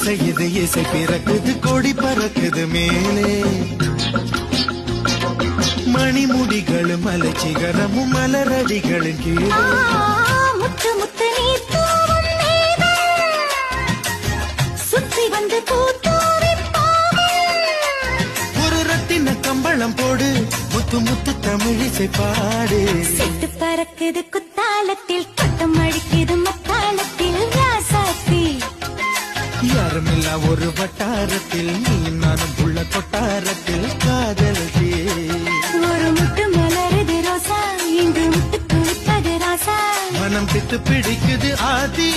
இசையுது இசை பிறக்குது கொடி பறக்குது மேலே மணிமுடிகளும் மலை சிகரமும் மலரடிகளும் கீழே முத்து முத்து நீ தூவும் மேகம் சுற்றி வந்து ஒரு ரத்தின கம்பளம் போடு முத்து முத்து தமிழிசை பாடு செட்டு பறக்குது குத்தாலத்தில் பட்டம் அடிக்குது மத்தாளத்தில் ராசாத்தி யாருமில்லா ஒரு வட்டாரத்தில் நீ நானும் உள்ள கொட்டாரத்தில்